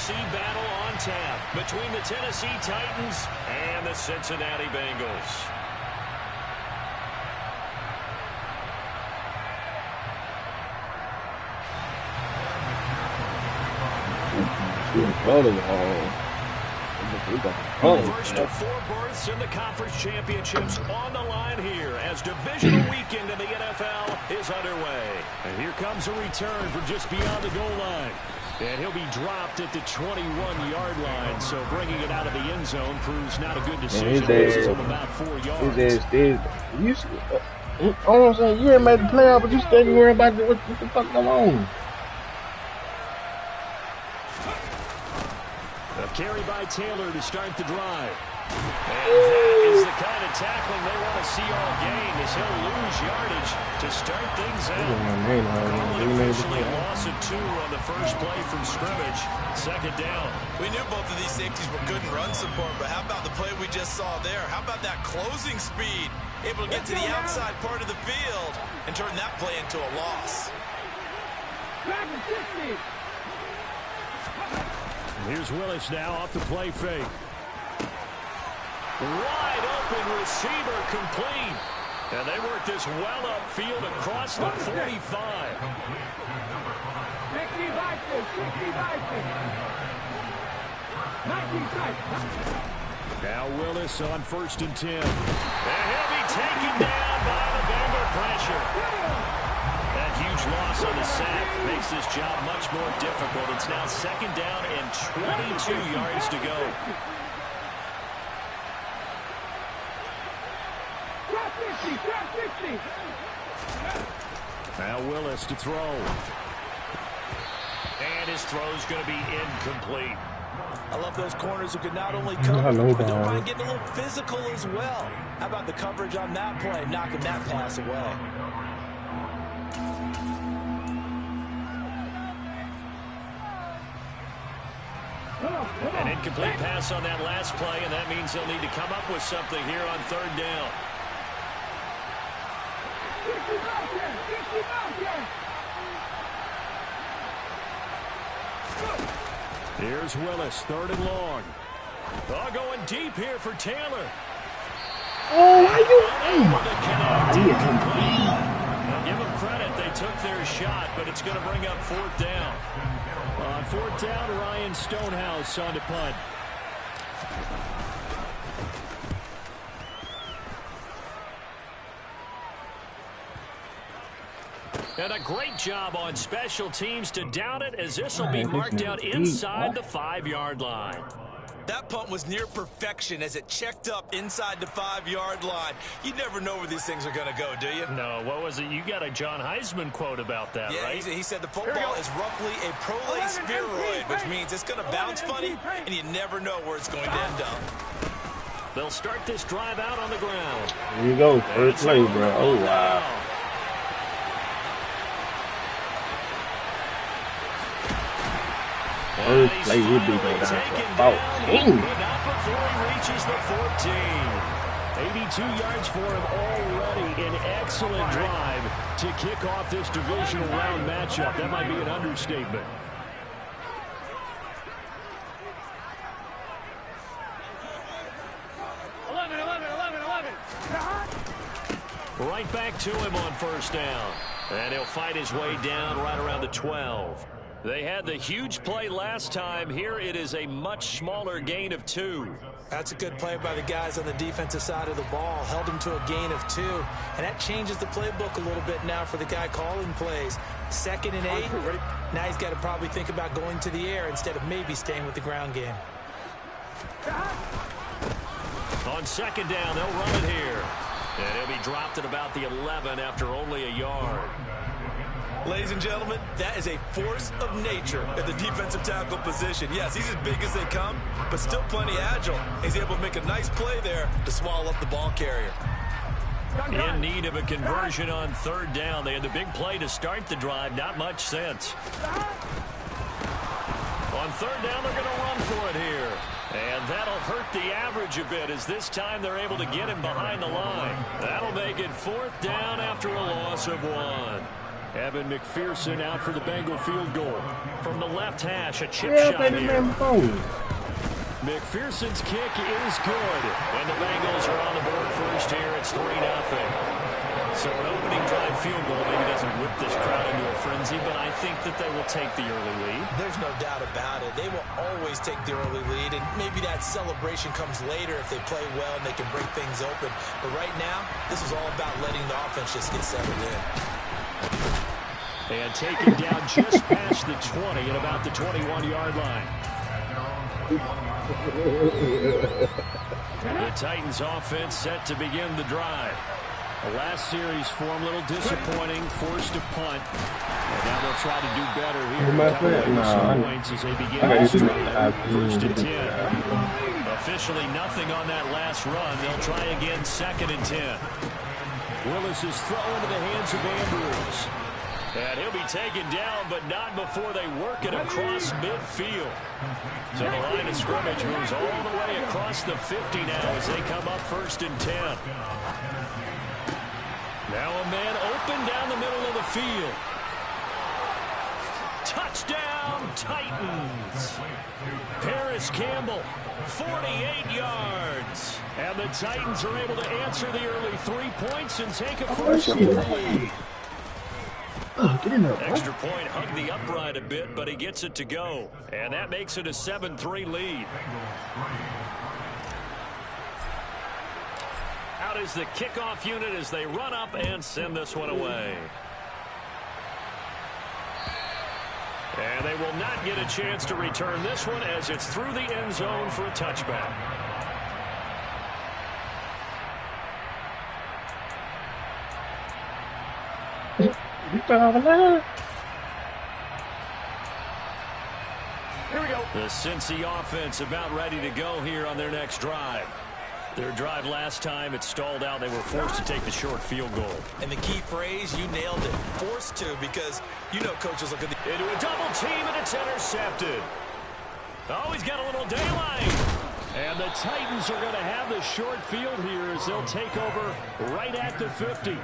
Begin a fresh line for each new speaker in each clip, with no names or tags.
AFC battle on tap between the Tennessee Titans and the Cincinnati Bengals. First of 4 berths in the conference championships on the line here as divisional weekend in the NFL is underway. And here comes a return from just beyond the goal line. And he'll be dropped at the 21-yard line, so bringing it out of the end zone proves not a good decision. This of about 4 yards.
I'm saying, you ain't made the playoff, but you still worrying about what the fuck going on.
A carry by Taylor to start the drive. And that is the kind of tackling they want to see all game, as he'll lose yardage to start things out. Officially a loss of 2 on the first play from scrimmage. Second down.
We knew both of these safeties were good in run support, but how about the play we just saw there? How about that closing speed? Able to get to the outside part of the field and turn that play into a loss.
Here's Willis now off the play fake. Wide open receiver complete. And they work this well upfield across the 45. Now Willis on 1st and 10. And he'll be taken down by the Bengal pressure. That huge loss on the sack makes this job much more difficult. It's now 2nd down and 22 yards to go. Now Willis to throw. And his throw's going to be incomplete.
I love those corners who can not only cover, but don't mind getting a little physical as well. How about the coverage on that play, knocking that pass away?
An incomplete pass on that last play, and that means they'll need to come up with something here on 3rd down. Here's Willis, 3rd and long. Oh, going deep here for Taylor.
Oh, why you?
Now give them credit. They took their shot, but it's going to bring up 4th down. On 4th down, Ryan Stonehouse on to punt. And a great job on special teams to down it, as this will be marked out inside the 5-yard line.
That punt was near perfection as it checked up inside the 5-yard line. You never know where these things are going to go, do you?
No, what was it? You got a John Heisman quote about that,
yeah,
right?
He said the football is roughly a prolate spheroid, which means it's going to bounce funny, and you never know where it's going to end up.
They'll start this drive out on the ground.
Here you go, first play, bro. Oh, wow. First play would be going down to about 10.
But not before he reaches the 14. 82 yards for him already. An excellent drive to kick off this divisional round matchup. That might be an understatement. Right back to him on 1st down. And he'll fight his way down right around the 12. They had the huge play last time. Here it is a much smaller gain of 2.
That's a good play by the guys on the defensive side of the ball. Held him to a gain of 2. And that changes the playbook a little bit now for the guy calling plays. 2nd and 8. Now he's got to probably think about going to the air instead of maybe staying with the ground game.
On 2nd down, they'll run it here. And he'll be dropped at about the 11 after only a yard.
Ladies and gentlemen, that is a force of nature at the defensive tackle position. Yes, he's as big as they come, but still plenty agile. He's able to make a nice play there to swallow up the ball carrier.
In need of a conversion on 3rd down. They had the big play to start the drive. Not much sense. On 3rd down, they're going to run for it here. And that'll hurt the average a bit, as this time they're able to get him behind the line. That'll make it 4th down after a loss of 1. Evan McPherson out for the Bengal field goal. From the left hash, a chip
Yeah,
shot
baby,
here.
man, phone.
McPherson's kick is good. And the Bengals are on the board first here. It's 3-0. So an opening drive field goal maybe doesn't whip this crowd into a frenzy, but I think that they will take the early lead.
There's no doubt about it. They will always take the early lead, and maybe that celebration comes later if they play well and they can break things open. But right now, this is all about letting the offense just get settled in.
And taken down just past the 20 at about the 21-yard line. The Titans offense set to begin the drive. The last series for them, a little disappointing, forced a punt. And now they'll try to do better here. Some points as they begin this drive. First and 10. Officially nothing on that last run. They'll try again, 2nd and 10. Willis is thrown into the hands of Andrews. And he'll be taken down, but not before they work it across midfield. So the line of scrimmage moves all the way across the 50 now as they come up 1st and 10. Now a man open down the middle of the field. Touchdown, Titans. Paris Campbell, 48 yards. And the Titans are able to answer the early 3 points and take a first lead.
Get in there, bro.
Extra point hugged the upright a bit, but he gets it to go. And that makes it a 7-3 lead. Out is the kickoff unit as they run up and send this one away. And they will not get a chance to return this one as it's through the end zone for a touchback. Here we go. The Cincy offense about ready to go here on their next drive. Their drive last time, it stalled out. They were forced to take the short field goal.
And the key phrase, you nailed it. Forced to, because you know coaches look at the...
Into a double team, and it's intercepted. Oh, he's got a little daylight. And the Titans are going to have the short field here as they'll take over right at the 50.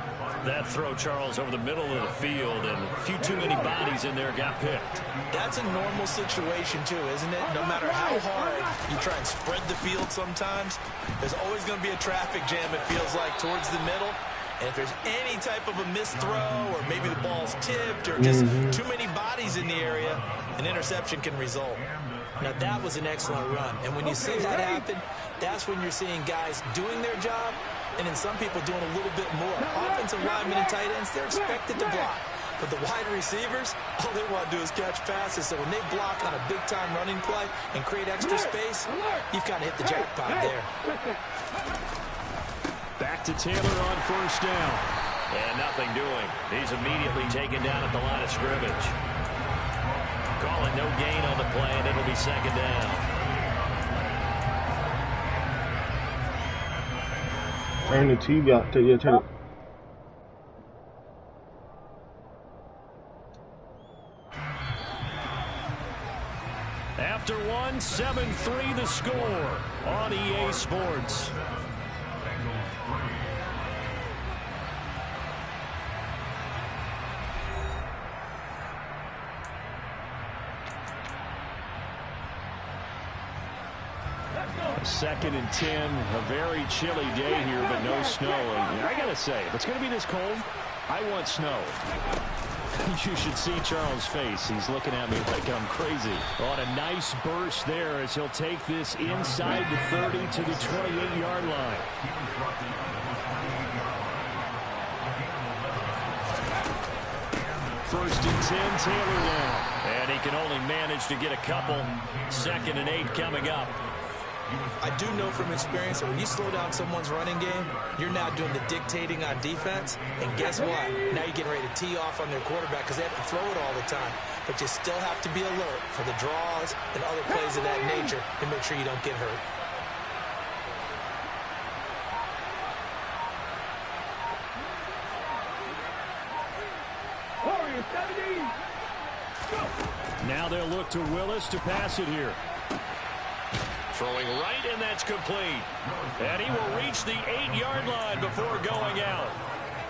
That throw, Charles, over the middle of the field, and a few too many bodies in there got picked.
That's a normal situation, too, isn't it? No matter how hard you try and spread the field sometimes, there's always going to be a traffic jam, it feels like, towards the middle. And if there's any type of a missed throw, or maybe the ball's tipped, or just too many bodies in the area, an interception can result. Now, that was an excellent run. And when you see that happen, that's when you're seeing guys doing their job, and then some people doing a little bit more. Offensive linemen and tight ends, they're expected to block. But the wide receivers, all they want to do is catch passes. So when they block on a big-time running play and create extra space, you've kind of hit the jackpot there.
Back to Taylor on first down. And nothing doing. He's immediately taken down at the line of scrimmage. Calling no gain on the play, and it'll be 2nd down.
Turn the TV out. Turn it.
After one, 7-3 the score on EA Sports. Second and 10, a very chilly day here, but no snow. And I gotta say, if it's gonna be this cold, I want snow. You should see Charles' face. He's looking at me like I'm crazy. On a nice burst there as he'll take this inside the 30 to the 28-yard line. First and 10, Taylor now. And he can only manage to get a couple. 2nd and 8 coming up.
I do know from experience that when you slow down someone's running game, you're now doing the dictating on defense. And guess what? Now you're getting ready to tee off on their quarterback because they have to throw it all the time. But you still have to be alert for the draws and other plays of that nature to make sure you don't get hurt.
Now they'll look to Willis to pass it here. Throwing right, and that's complete. And he will reach the 8-yard line before going out.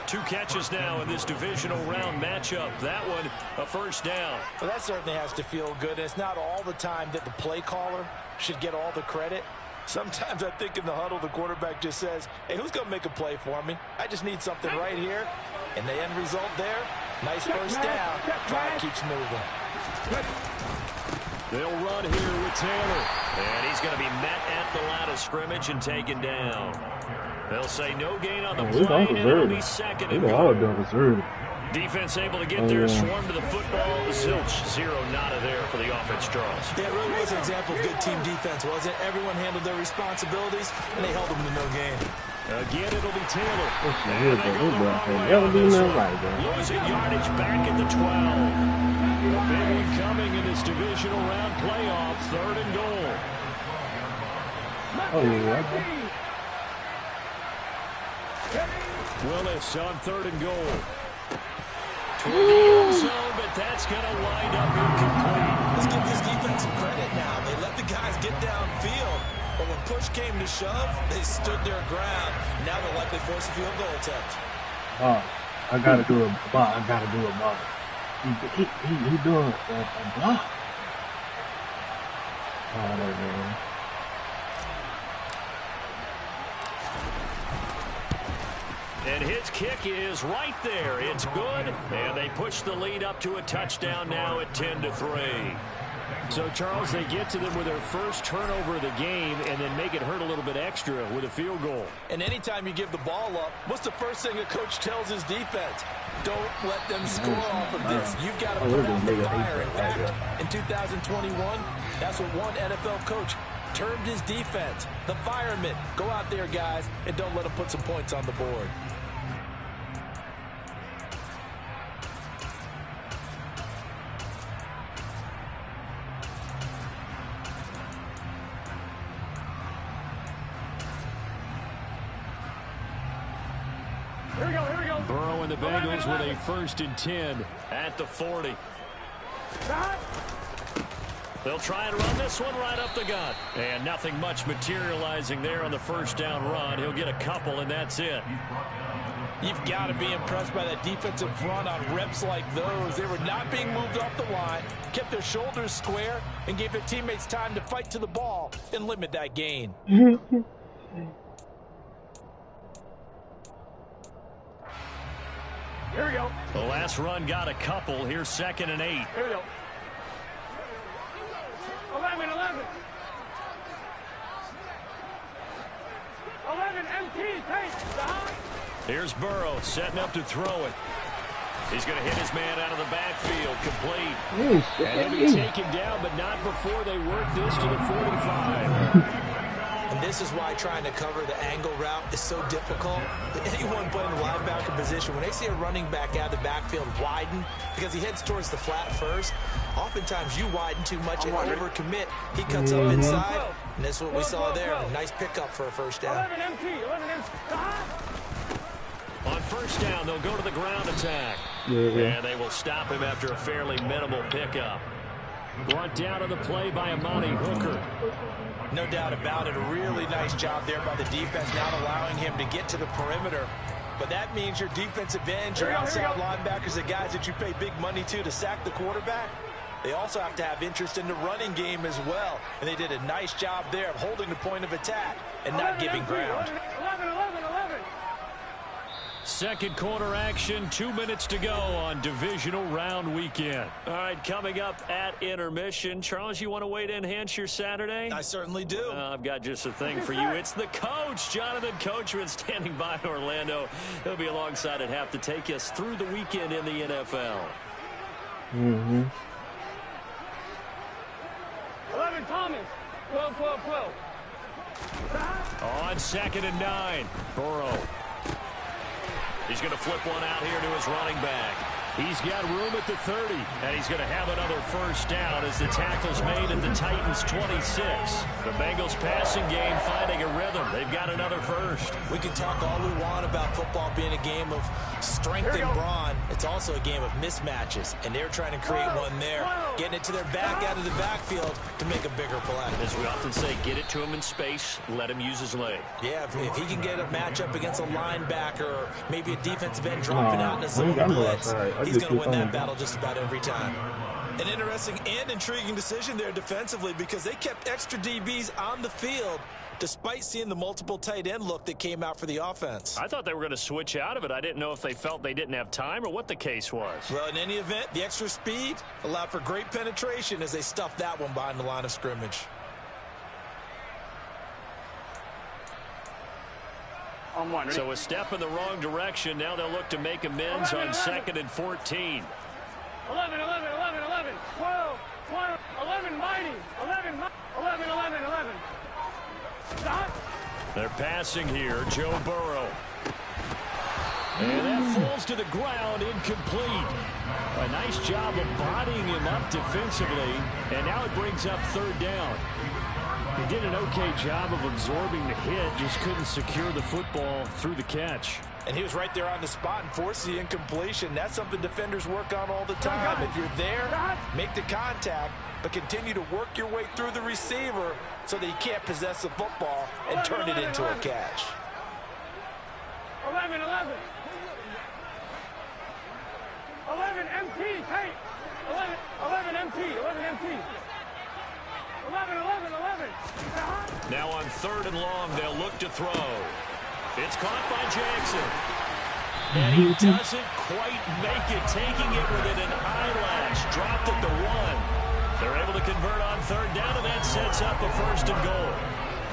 2 catches now in this divisional round matchup. That one, a first down.
Well, that certainly has to feel good. It's not all the time that the play caller should get all the credit. Sometimes I think in the huddle, the quarterback just says, hey, who's going to make a play for me? I just need something right here. And the end result there, nice first down. Drive keeps moving.
They'll run here with Taylor. And he's going to be met at the line of scrimmage and taken down. They'll say no gain on the play, and it'll be second and goal. Defense able to get there, swarm to the football. Zilch, 0 nada there for the offense, Charles.
Yeah, it really was an example of good team defense, wasn't it? Everyone handled their responsibilities, and they held them to no gain.
Again, it'll be Taylor.
Losing
yardage back at the 12. A big one coming in this divisional round playoff, 3rd and goal. Willis on 3rd and goal. Toward the end zone, but that's going to wind up incomplete.
Let's give this defense some credit now. They let the guys get downfield, but when push came to shove, they stood their ground. Now they'll likely force a field goal attempt.
I gotta do a block. He doing a block. Man.
And his kick is right there. It's good, and they push the lead up to a touchdown now at 10-3. So, Charles, they get to them with their first turnover of the game and then make it hurt a little bit extra with a field goal.
And anytime you give the ball up, what's the first thing a coach tells his defense? Don't let them score off of this. You've got to put out the fire. In fact, in 2021, that's what one NFL coach termed his defense. The firemen. Go out there, guys, and don't let them put some points on the board.
Here we go. Burrow and the Bengals with a 1st and 10 at the 40. They'll try and run this one right up the gut. And nothing much materializing there on the first down run. He'll get a couple, and that's it.
You've got to be impressed by that defensive front on reps like those. They were not being moved off the line, kept their shoulders square, and gave their teammates time to fight to the ball and limit that gain.
Here we go. The last run got a couple. Here's 2nd and 8.
Here we go. 11. 11 MT,
Here's Burrow setting up to throw it. He's going to hit his man out of the backfield, complete. And he'll be taken down, but not before they work this to the 45.
And this is why trying to cover the angle route is so difficult. Anyone playing the linebacker position, when they see a running back out of the backfield widen, because he heads towards the flat first, oftentimes you widen too much and overcommit. He cuts up inside, and that's what we saw there. Nice pickup for a first down.
11 MT.
On first down, they'll go to the ground attack. And they will stop him after a fairly minimal pickup. Brought down on the play by Amani Hooker.
No doubt about it. A really nice job there by the defense, not allowing him to get to the perimeter. But that means your defensive ends, your outside linebackers, the guys that you pay big money to sack the quarterback, they also have to have interest in the running game as well. And they did a nice job there of holding the point of attack and not giving ground.
11.
Second quarter action, 2 minutes to go on divisional round weekend. All right, coming up at intermission. Charles, you want to wait to enhance your Saturday?
I certainly do.
I've got just a thing for you. It's the coach, Jonathan Coachman, standing by in Orlando. He'll be alongside at half to take us through the weekend in the NFL.
11 Thomas. 12.
On 2nd and 9, Burrow. He's going to flip one out here to his running back. He's got room at the 30, and he's going to have another first down as the tackle's made at the Titans' 26. The Bengals passing game finding a rhythm. They've got another first.
We can talk all we want about football being a game of strength and brawn. It's also a game of mismatches, and they're trying to create one there, getting it to their back out of the backfield to make a bigger play.
As we often say, get it to him in space, let him use his leg.
Yeah, if he can get a matchup against a linebacker or maybe a defensive end dropping out in a zone blitz, he's going to win that battle just about every time. An interesting and intriguing decision there defensively because they kept extra DBs on the field despite seeing the multiple tight end look that came out for the offense.
I thought they were going to switch out of it. I didn't know if they felt they didn't have time or what the case was.
Well, in any event, the extra speed allowed for great penetration as they stuffed that one behind the line of scrimmage.
So a step in the wrong direction. Now they'll look to make amends on 2nd and 14.
11, 11, 11, 11, 12, 12, 11, mighty, 11, 11, 11, 11. Stop.
They're passing here, Joe Burrow. And that falls to the ground, incomplete. A nice job of bodying him up defensively, and now it brings up 3rd down. He did an okay job of absorbing the hit, just couldn't secure the football through the catch.
And he was right there on the spot and forced the incompletion. That's something defenders work on all the time. If you're there, make the contact, but continue to work your way through the receiver so that you can't possess the football and turn it into a catch.
11, 11. 11 MT, tight. 11, 11 MT, 11 MT. 11, 11, 11.
Now on 3rd and long, they'll look to throw. It's caught by Jackson. And he doesn't quite make it, taking it within an eyelash. Dropped at the 1. They're able to convert on 3rd down, and that sets up a 1st and goal.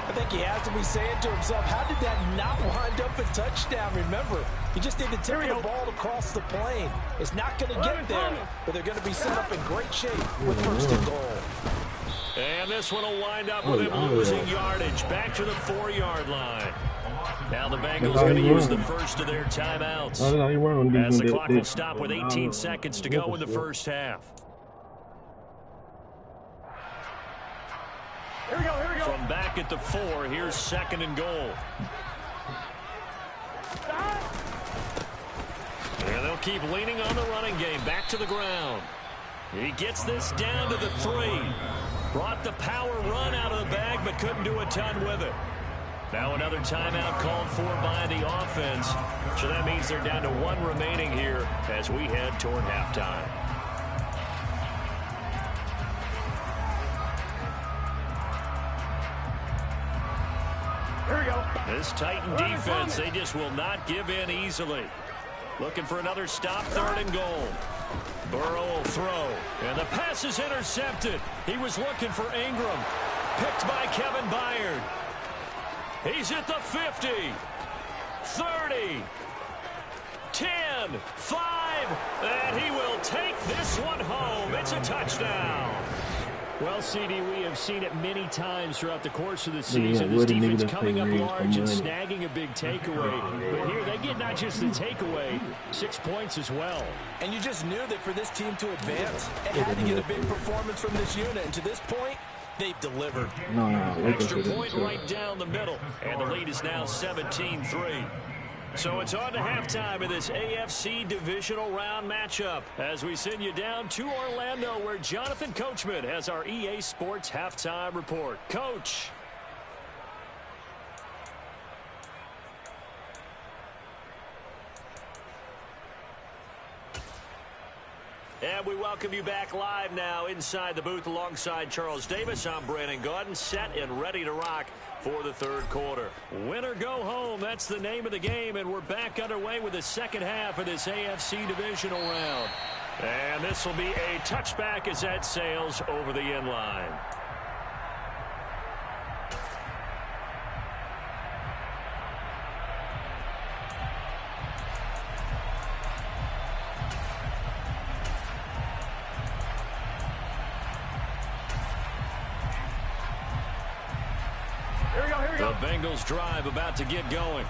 I think he has to be saying to himself, how did that not wind up a touchdown? Remember, he just needed to tip the ball across the plane. It's not going to get there, but they're going to be set up in great shape with 1st and goal.
And this one will wind up with him losing yardage back to the 4-yard line. Now the Bengals going to use the first of their timeouts as the clock will stop with 18 seconds to go in the first half.
Here we go, here we go.
From back at the 4, here's 2nd and goal. And they'll keep leaning on the running game back to the ground. He gets this down to the 3. Brought the power run out of the bag, but couldn't do a ton with it. Now another timeout called for by the offense. So that means they're down to 1 remaining here as we head toward halftime.
Here we go.
This Titan defense, they just will not give in easily. Looking for another stop, 3rd and goal. Burrow will throw, and the pass is intercepted. He was looking for Ingram. Picked by Kevin Byard. He's at the 50, 30, 10, 5, and he will take this one home. It's a touchdown. Well, CD, we have seen it many times throughout the course of the season. This defense coming up large and snagging a big takeaway. But here, they get not just the takeaway, 6 points as well.
And you just knew that for this team to advance, it had to get a big performance from this unit. And to this point, they've delivered.
Extra point right down the middle. And the lead is now 17-3. So it's on to halftime of this AFC divisional round matchup as we send you down to Orlando where Jonathan Coachman has our EA Sports halftime report. Coach. And we welcome you back live now inside the booth alongside Charles Davis. I'm Brandon Gaudin, set and ready to rock for the 3rd quarter. Win or go home, that's the name of the game, and we're back underway with the second half of this AFC divisional round. And this will be a touchback as that sails over the end line. The Bengals drive about to get going.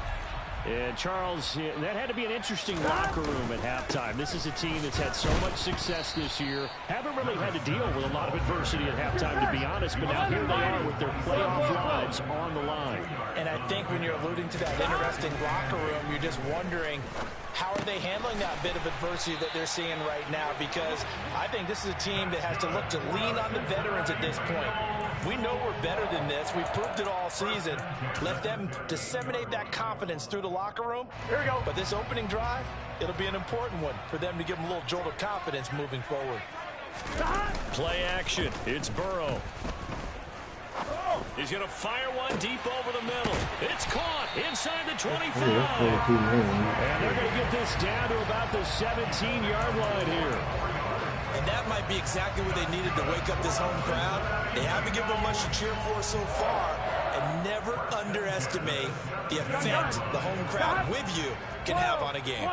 And Charles, that had to be an interesting locker room at halftime. This is a team that's had so much success this year. Haven't really had to deal with a lot of adversity at halftime, to be honest. But now here they are with their playoff lives on the line.
And I think when you're alluding to that interesting locker room, you're just wondering, how are they handling that bit of adversity that they're seeing right now? Because I think this is a team that has to look to lean on the veterans at this point. We know we're better than this. We've proved it all season. Let them disseminate that confidence through the locker room. Here we go. But this opening drive, it'll be an important one for them to give them a little jolt of confidence moving forward.
Play action. It's Burrow. He's going to fire one deep over the middle. It's caught inside the 25. And they're going to get this down to about the 17-yard line here.
And that might be exactly what they needed to wake up this home crowd. They haven't given them much to cheer for so far. And never underestimate the effect the home crowd with you can have on a game.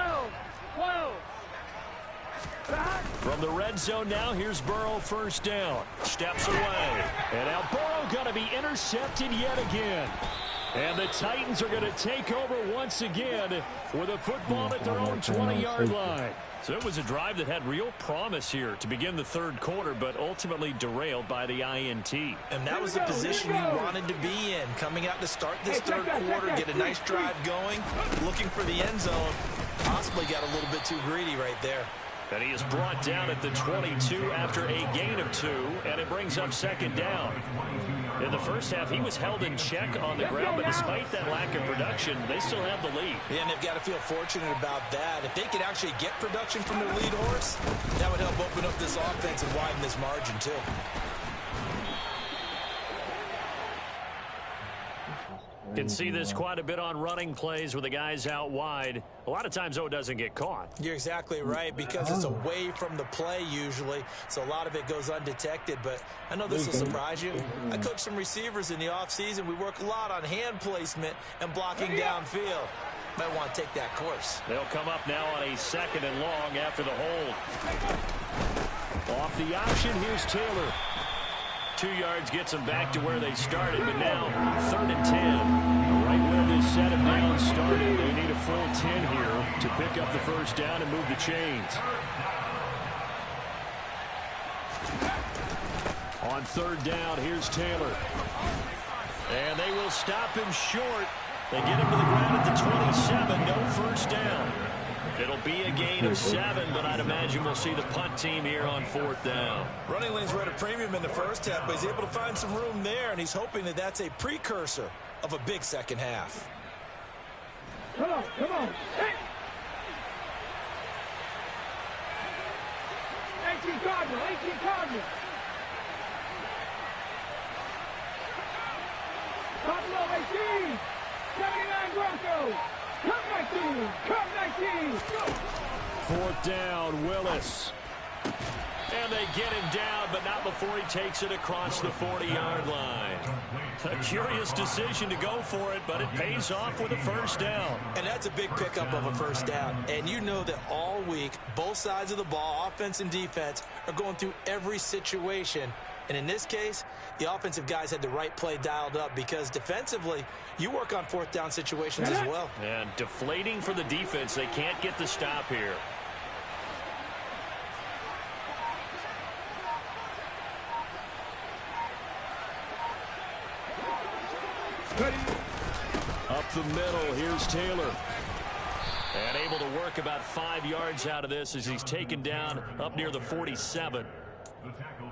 From the red zone now, here's Burrow, first down. Steps away. And now Burrow going to be intercepted yet again. And the Titans are going to take over once again with a football at their own 20-yard line. So it was a drive that had real promise here to begin the third quarter, but ultimately derailed by the INT.
And that was the position you wanted to be in, coming out to start this third quarter, get a nice drive going, looking for the end zone. Possibly got a little bit too greedy right there.
And he is brought down at the 22 after a gain of 2, and it brings up second down. In the first half, he was held in check on the ground, but despite that lack of production, they still have the lead.
Yeah, and they've got to feel fortunate about that. If they could actually get production from their lead horse, that would help open up this offense and widen this margin, too.
Can see this quite a bit on running plays with the guys out wide. A lot of times, though, it doesn't get caught.
You're exactly right, because it's away from the play usually, so a lot of it goes undetected. But I know this will surprise you. I coach some receivers in the offseason. We work a lot on hand placement and blocking downfield. Might want to take that course.
They'll come up now on a second and long after the hold. Off the option, here's Taylor. 2 yards gets them back to where they started, but now 3rd and 10. Right where this set of downs started, they need a full 10 here to pick up the first down and move the chains. On 3rd down, here's Taylor. And they will stop him short. They get him to the ground at the 27, no first down. It'll be a gain of 7, but I'd imagine we'll see the punt team here on 4th down.
Running lanes were at a premium in the first half, but he's able to find some room there, and he's hoping that that's a precursor of a big second half.
Come on, come on. Hey! 18 Cardinal, 18 Cardinal. Cardinal 18. 79 Broncos. Come 19! Come 19! Go!
4th down, Willis. And they get him down, but not before he takes it across the 40-yard line. A curious decision to go for it, but it pays off with a first down.
And that's a big pickup of a first down. And you know that all week, both sides of the ball, offense and defense, are going through every situation. And in this case, the offensive guys had the right play dialed up, because defensively, you work on 4th down situations as well.
And deflating for the defense. They can't get the stop here. Up the middle, here's Taylor. And able to work about 5 yards out of this as he's taken down up near the 47.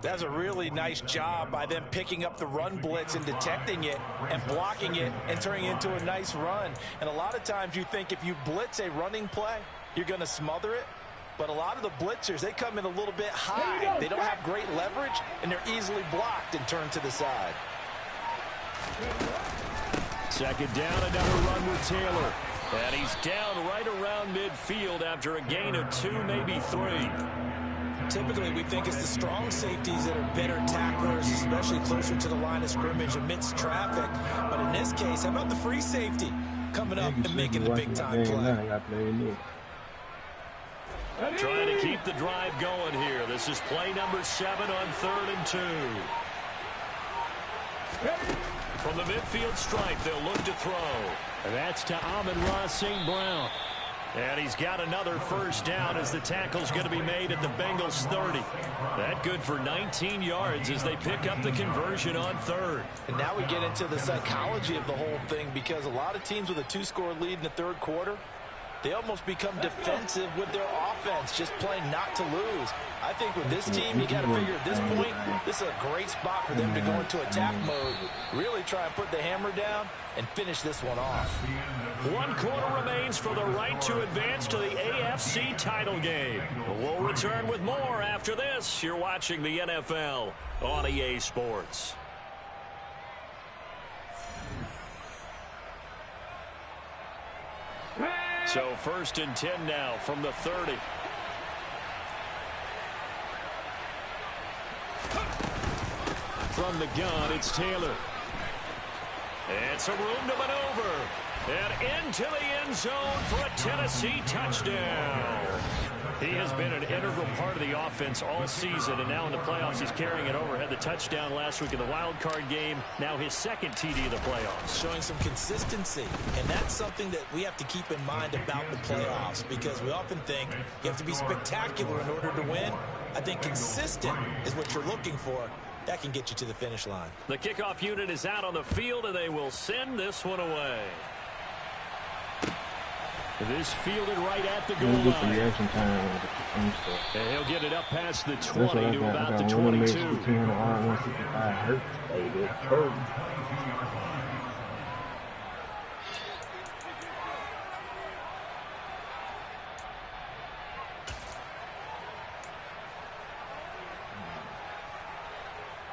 That's a really nice job by them picking up the run blitz and detecting it and blocking it and turning it into a nice run. And a lot of times you think if you blitz a running play, you're going to smother it. But a lot of the blitzers, they come in a little bit high. They don't have great leverage, and they're easily blocked and turned to the side.
2nd down, another run with Taylor. And he's down right around midfield after a gain of 2, maybe 3.
Typically, we think it's the strong safeties that are better tacklers, especially closer to the line of scrimmage amidst traffic. But in this case, how about the free safety coming up and making the big-time play?
Trying to keep the drive going here. This is play number 7 on 3rd and 2. From the midfield stripe, they'll look to throw. And that's to Amon-Ra St. Brown. And he's got another first down as the tackle's going to be made at the Bengals 30. That good for 19 yards as they pick up the conversion on third.
And now we get into the psychology of the whole thing, because a lot of teams with a 2-score lead in the third quarter, they almost become defensive with their offense, just playing not to lose. I think with this team, you got to figure at this point, this is a great spot for them to go into attack mode, really try and put the hammer down and finish this one off.
1 quarter remains for the right to advance to the AFC title game. We'll return with more after this. You're watching the NFL on EA Sports. So 1st and 10 now from the 30. From the gun, it's Taylor. And some room to maneuver. And into the end zone for a Tennessee touchdown. He has been an integral part of the offense all season, and now in the playoffs he's carrying it over. Had the touchdown last week in the wild card game. Now his second TD of the playoffs.
Showing some consistency, and that's something that we have to keep in mind about the playoffs, because we often think you have to be spectacular in order to win. I think consistent is what you're looking for. That can get you to the finish line.
The kickoff unit is out on the field, and they will send this one away. This fielded right at the goal line. And he'll get it up past the 20 to about the 22.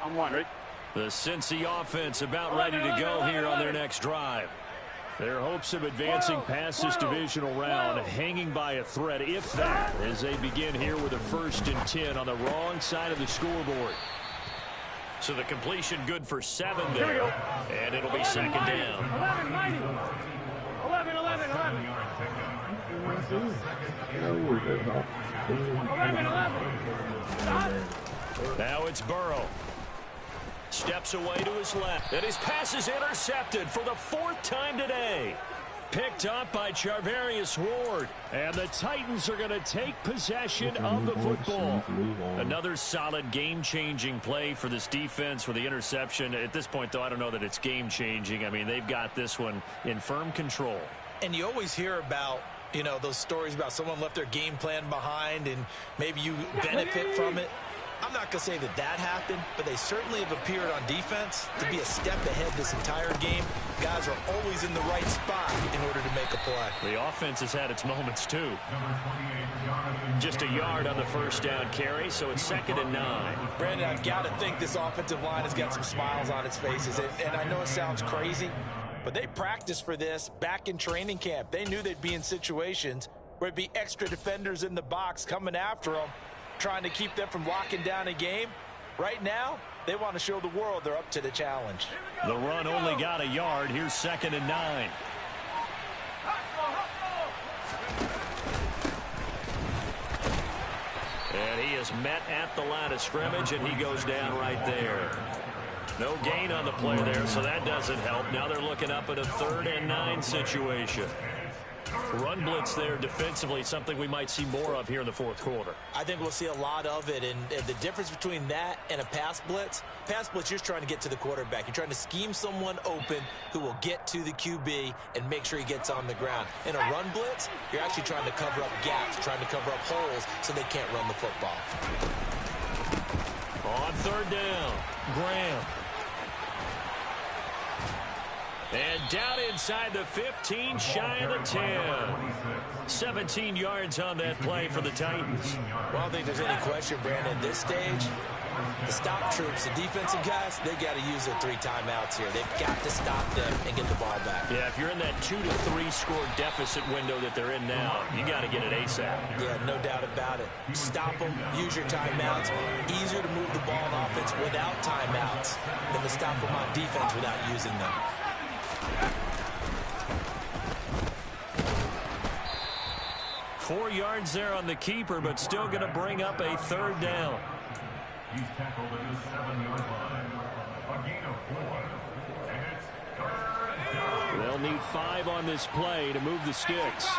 I'm wondering.
The Cincy offense about ready to go here on their next drive. Their hopes of advancing past this divisional round hanging by a thread, if that, as they begin here with a 1st and 10 on the wrong side of the scoreboard. So the completion good for 7 there, and it'll be 2nd down.
11, mighty. 11, 11, 11. 11, 11. Stop.
Now it's Burrow. Steps away to his left. And his pass is intercepted for the 4th time today. Picked up by Charvarius Ward. And the Titans are going to take possession of the football. Another solid game-changing play for this defense with the interception. At this point, though, I don't know that it's game-changing. I mean, they've got this one in firm control.
And you always hear about, you know, those stories about someone left their game plan behind and maybe you benefit from it. I'm not going to say that that happened, but they certainly have appeared on defense to be a step ahead this entire game. Guys are always in the right spot in order to make a play.
The offense has had its moments, too. Just a yard on the 1st down carry, so it's 2nd and 9.
Brandon, I've got to think this offensive line has got some smiles on its faces. And I know it sounds crazy, but they practiced for this back in training camp. They knew they'd be in situations where it'd be extra defenders in the box coming after them, trying to keep them from locking down a game. Right now, they want to show the world they're up to the challenge.
The run only got a yard. Here's 2nd and 9. And he is met at the line of scrimmage, and he goes down right there. No gain on the play there, so that doesn't help. Now they're looking up at a 3rd and 9 situation. Run blitz there defensively, something we might see more of here in the 4th quarter.
I think we'll see a lot of it, and the difference between that and a pass blitz, you're just trying to get to the quarterback. You're trying to scheme someone open who will get to the QB and make sure he gets on the ground. In a run blitz, you're actually trying to cover up gaps, trying to cover up holes so they can't run the football.
On 3rd down, Graham. And down inside the 15, shy of the 10. 17 yards on that play for the Titans.
Well, I don't think there's any question, Brandon, at this stage, the stop troops, the defensive guys, they got to use their 3 timeouts here. They've got to stop them and get the ball back.
Yeah, if you're in that 2 to 3 score deficit window that they're in now, you got to get it ASAP.
Yeah, no doubt about it. Stop them, use your timeouts. Easier to move the ball on offense without timeouts than to stop them on defense without using them.
4 yards there on the keeper, but still going to bring up a 3rd down.
He's tackled at the 7-yard line. A gain of 4. And it's
They'll need 5 on this play to move the sticks.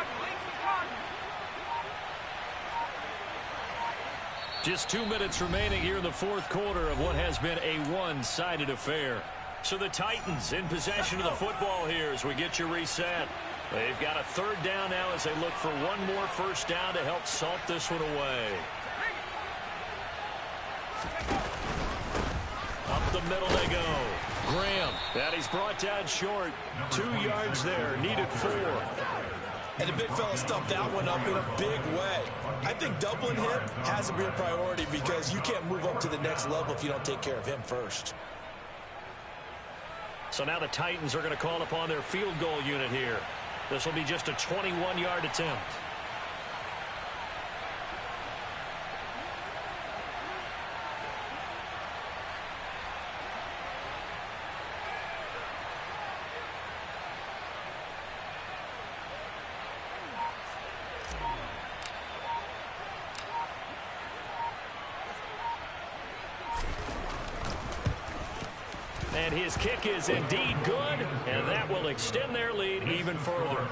Just 2 minutes remaining here in the fourth quarter of what has been a one-sided affair. So the Titans in possession of the football here as we get you reset. They've got a third down now as they look for one more first down to help salt this one away. Up the middle they go. Graham, that he's brought down short. 2 yards there, needed 4.
And the big fella stuffed that one up in a big way. I think doubling him has to be a priority because you can't move up to the next level if you don't take care of him first.
So now the Titans are going to call upon their field goal unit here. This will be just a 21-yard attempt. And his kick is indeed good, and that will extend their lead even further.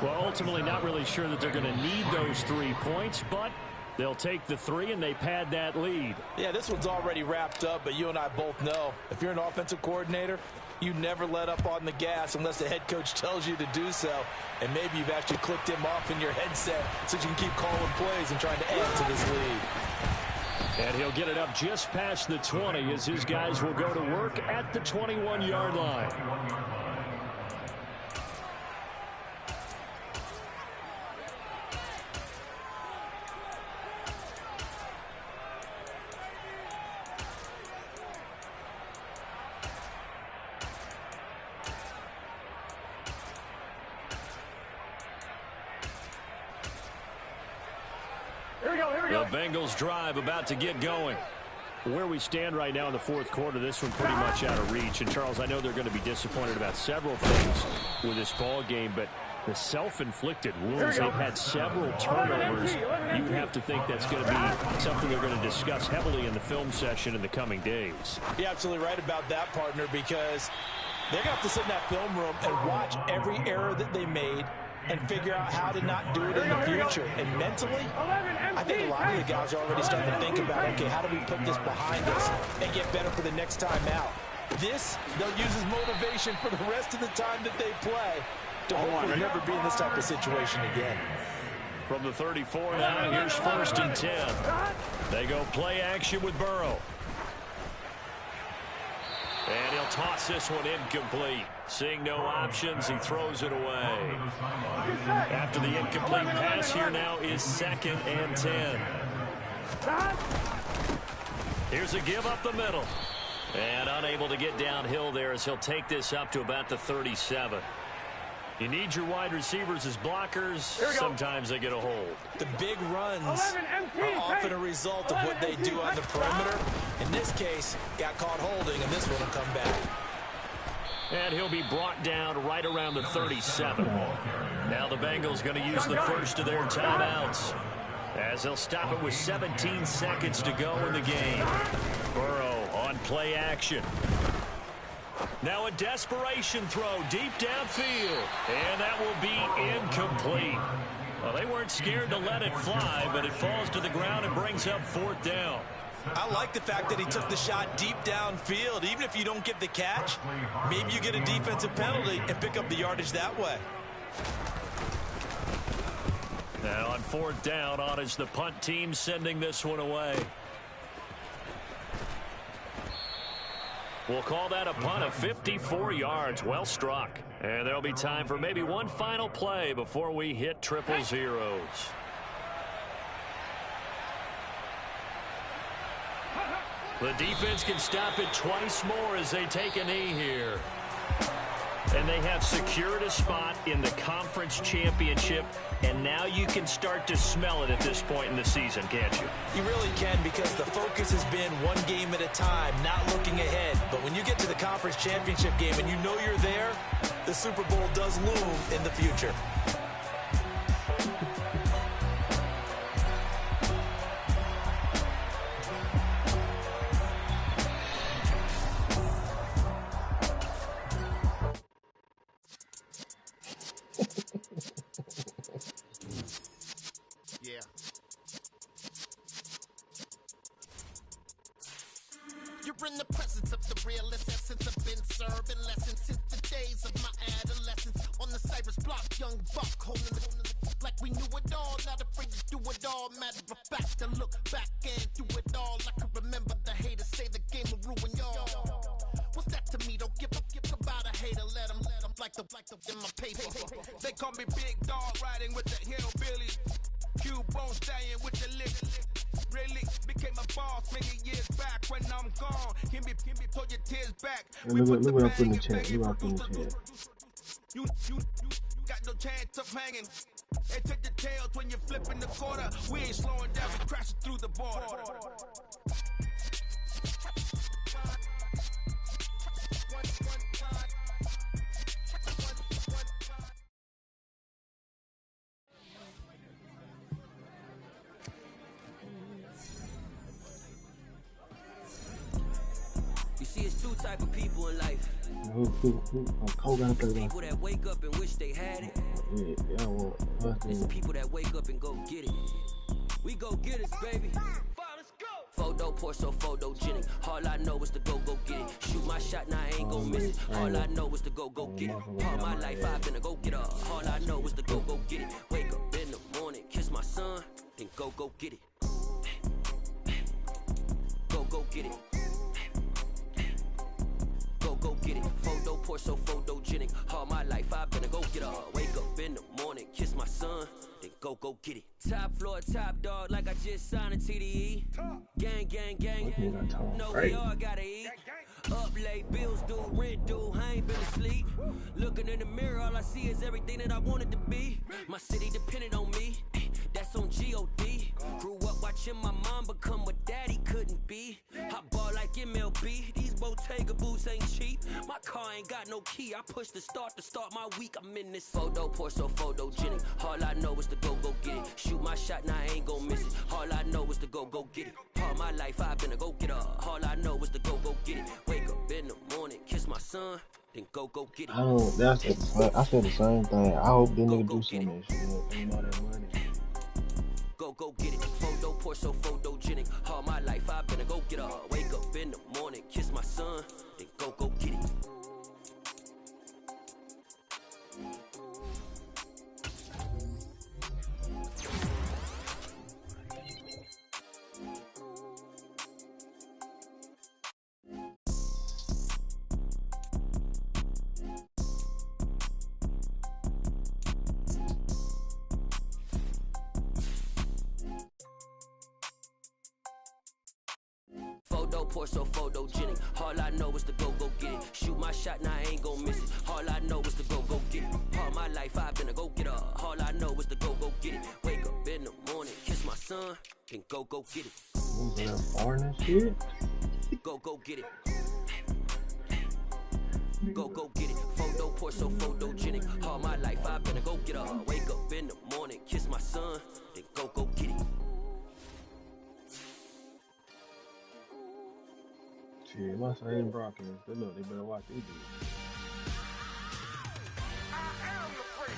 Well, ultimately not really sure that they're going to need those 3 points, but they'll take the 3 and they pad that lead.
Yeah, this one's already wrapped up, but you and I both know if you're an offensive coordinator, you never let up on the gas unless the head coach tells you to do so. And maybe you've actually clicked him off in your headset so you can keep calling plays and trying to add to this lead.
And he'll get it up just past the 20 as his guys will go to work at the 21-yard line. The Bengals drive about to get going. Where we stand right now in the fourth quarter, this one pretty much out of reach. And, Charles, I know they're going to be disappointed about several things with this ball game, but the self-inflicted wounds, they've had several turnovers. You would have to think that's going to be something they're going to discuss heavily in the film session in the coming days.
You're absolutely right about that, partner, because they're going to have to sit in that film room and watch every error that they made and figure out how to not do it in the future. And mentally, I think a lot of the guys are already starting to think about, okay, how do we put this behind us and get better for the next time out? This, they'll use as motivation for the rest of the time that they play to hopefully never be in this type of situation again.
From the 34 now, here's 1st and 10. They go play action with Burrow. And he'll toss this one incomplete. Seeing no options, he throws it away. After the incomplete pass, here now is 2nd and 10. Here's a give up the middle. And unable to get downhill there as he'll take this up to about the 37. You need your wide receivers as blockers. Sometimes they get a hold.
The big runs are often a result of what they do on the perimeter. In this case, got caught holding, and this one will come back.
And he'll be brought down right around the 37. Now the Bengals going to use the first of their timeouts as they'll stop it with 17 seconds to go in the game. Burrow on play action. Now a desperation throw deep downfield, and that will be incomplete. Well, they weren't scared to let it fly, but it falls to the ground and brings up 4th down.
I like the fact that he took the shot deep downfield. Even if you don't get the catch, maybe you get a defensive penalty and pick up the yardage that way.
Now on 4th down, on is the punt team sending this one away. We'll call that a punt of 54 yards. Well struck. And there'll be time for maybe one final play before we hit triple zeros. The defense can stop it twice more as they take a knee here. And they have secured a spot in the conference championship, and now you can start to smell it at this point in the season, can't you?
You really can, because the focus has been one game at a time, not looking ahead. But when you get to the conference championship game and you know you're there, the Super Bowl does loom in the future.
serving lessons since the days of my adolescence. On the Cypress block, young buck holding the like we knew it all, not afraid to do it all. Matter of fact, to look back and do it all. I can remember the haters say the game will ruin y'all. What's that to me? Don't give about a hater. Let them like the in my paper.
They call me Big Dog, riding with the hillbillies. Q-Bone stallion with the lick. Really became a boss many years back. When I'm gone, give me pull your tears back.
Look what I put in the chat. Look what I put in the chat.
You got no chance of hanging. And take the tails when you're flipping the quarter. We ain't slowing down, we crashing through the border.
You see, it's two type of people in life. People that wake up and wish they had it. It's the people that wake up and go get it. We go get it, baby. Let's go. Photo pour so photogenic. All I know is to go get it. Shoot my shot, now I ain't gon' miss it. All I know is to go get it. All my life I've been a go getter. All I know is to go get it. Wake up in the morning, kiss my son, then go get it. Go get it. Go get it. Photo pour so photogenic. All my life I've been a go getter. Wake up in the morning, kiss my son, then go get it. Top floor, top dog, like I just signed a TDE. Gang. No, we all gotta eat. Up late, bills due, rent due, I ain't been asleep. Looking in the mirror, all I see is everything that I wanted to be. My city depended on me, that's on G.O.D. Grew up watching my mom become what daddy couldn't be. I ball like MLB, these Bottega boots ain't cheap. My car ain't got no key, I push the start to start my week. I'm in this photo pour so photogenic. All I know is to go get it. Shoot my shot, now I ain't gon' miss it. All I know is to go get it. All my life I've been a go getter. All I know is to go get it. Wake up in the morning, kiss my son, then go get it.
I said the same thing. I hope the nigga do some of that shit. Ain't all that money.
Go get it. Photo pour so photogenic. All my life I've been a go getter. Wake up in the morning, kiss my son, then go get it. Photo pour so photogenic. All I know is to go get it. Shoot my shot, now I ain't gon' miss it. All I know is to go get it. All my life I've been a go getter. All I know is to go get it. Wake up in the morning, kiss my son, then go get it.
Foreign and shit.
Go get it. Go get it. Photo pour so photogenic. All my life I've been a go getter. Wake up in the morning, kiss my son, then go get it.
Shit, my same broadcast. But look, they better watch these dudes.
I am the first.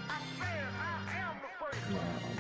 I said I am the first.
Nah,